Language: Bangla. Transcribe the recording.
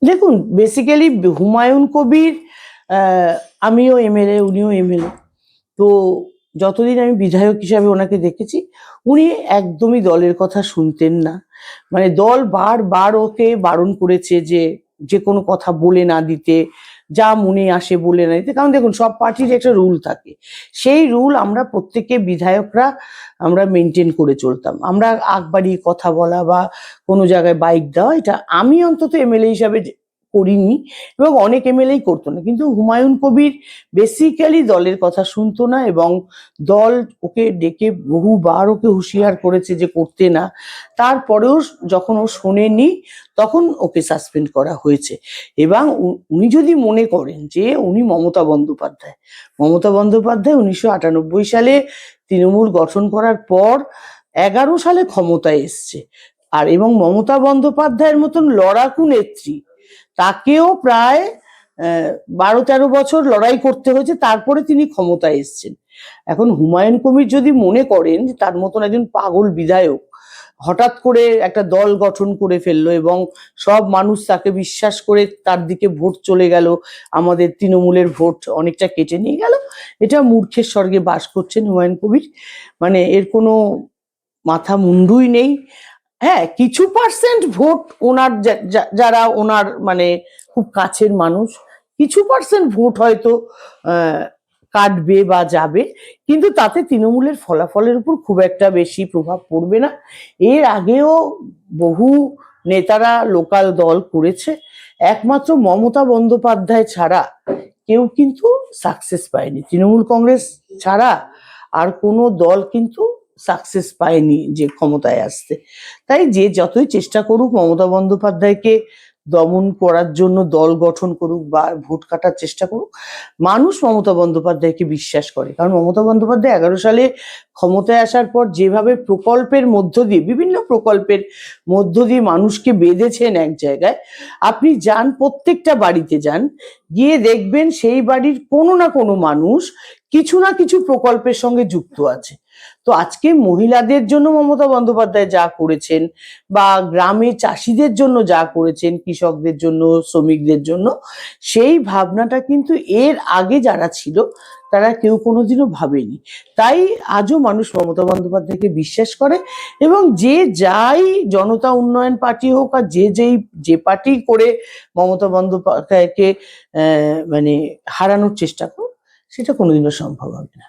দেখুন, বেসিক্যালি হুমায়ুন কবির, আমিও এমএলএ, উনিও এমএলএ। তো যতদিন আমি বিধায়ক হিসাবে ওনাকে দেখেছি, উনি একদমই দলের কথা শুনতেন না। মানে দল বারবার ওকে বারণ করেছে যে যে কোনো কথা বলে না দিতে, যা মনে আসে বলে না দিতে। কারণ দেখুন, সব পার্টির একটা রুল থাকে, সেই রুল আমরা প্রত্যেকে বিধায়করা আমরা মেনটেন করে চলতাম। আমরা আগ বাড়িয়ে কথা বলা বা কোনো জায়গায় বাইক দেওয়া, এটা আমি অন্তত এমএলএ হিসাবে করিনি, এবং অনেক এমএলএই করতো না। কিন্তু হুমায়ুন কবির বেসিক্যালি দলের কথা শুনতো না, এবং দল ওকে ডেকে বহুবার ওকে হুঁশিয়ার করেছে যে করতে না। তারপরেও যখন ও শোনেনি, তখন ওকে সাসপেন্ড করা হয়েছে। এবং উনি যদি মনে করেন যে উনি মমতা বন্দ্যোপাধ্যায়, 1998 সালে তৃণমূল গঠন করার পর 11 সালে ক্ষমতায় এসছে, আর এবং মমতা বন্দ্যোপাধ্যায়ের মতন লড়াকু নেত্রী, তাকেও প্রায় 12-13 বছর লড়াই করতে হয়েছে, তারপরে তিনি ক্ষমতায় এসছেন। এখন হুমায়ুন কবির যদি মনে করেন যে তার মতন একজন পাগল বিধায়ক হঠাৎ করে একটা দল গঠন করে ফেললো এবং সব মানুষ তাকে বিশ্বাস করে তার দিকে ভোট চলে গেল, আমাদের তৃণমূলের ভোট অনেকটা কেটে নিয়ে গেল, এটা মূর্খের স্বর্গে বাস করছেন হুমায়ুন কবির। মানে এর কোনো মাথা মুন্ডুই নেই। হ্যাঁ, কিছু পার্সেন্ট ভোট ওনার, যারা ওনার মানে খুব কাছের মানুষ, কিছু পার্সেন্ট ভোট হয়তো কাটবে বা যাবে, কিন্তু তাতে তৃণমূলের ফলাফলের উপর খুব একটা বেশি প্রভাব পড়বে না। এর আগেও বহু নেতারা লোকাল দল করেছে, একমাত্র মমতা বন্দ্যোপাধ্যায় ছাড়া কেউ কিন্তু সাকসেস পায়নি। তৃণমূল কংগ্রেস ছাড়া আর কোনো দল কিন্তু সাকসেস পায়নি যে ক্ষমতায় আসতে। তাই যে যতই চেষ্টা করুক মমতা বন্দ্যোপাধ্যায়কে দমন করার জন্য, দল গঠন করুক বা ভোট কাটার চেষ্টা করুক, মানুষ মমতা বন্দ্যোপাধ্যায়কে বিশ্বাস করে। কারণ মমতা বন্দ্যোপাধ্যায় 11 সালে ক্ষমতায় আসার পর যেভাবে প্রকল্পের মধ্য দিয়ে, বিভিন্ন প্রকল্পের মধ্য দিয়ে মানুষকে বেঁধেছেন এক জায়গায়, আপনি যান, প্রত্যেকটা বাড়িতে যান, গিয়ে দেখবেন সেই বাড়ির কোনো না কোনো মানুষ কিছু না কিছু প্রকল্পের সঙ্গে যুক্ত আছে। তো আজকে মহিলাদের জন্য মমতা বন্দ্যোপাধ্যায় যা করেছেন, বা গ্রামে চাষিদের জন্য যা করেছেন, কৃষকদের জন্য, শ্রমিকদের জন্য, সেই ভাবনাটা কিন্তু এর আগে যারা ছিল তারা কেউ কোনোদিনও ভাবেনি। তাই আজও মানুষ মমতা বন্দ্যোপাধ্যায়কে বিশ্বাস করে, এবং যে যাই জনতা উন্নয়ন পার্টি হোক আর যে পার্টি করে মমতা বন্দ্যোপাধ্যায়কে মানে হারানোর চেষ্টা করুক, সেটা কোনোদিনও সম্ভব হবে না।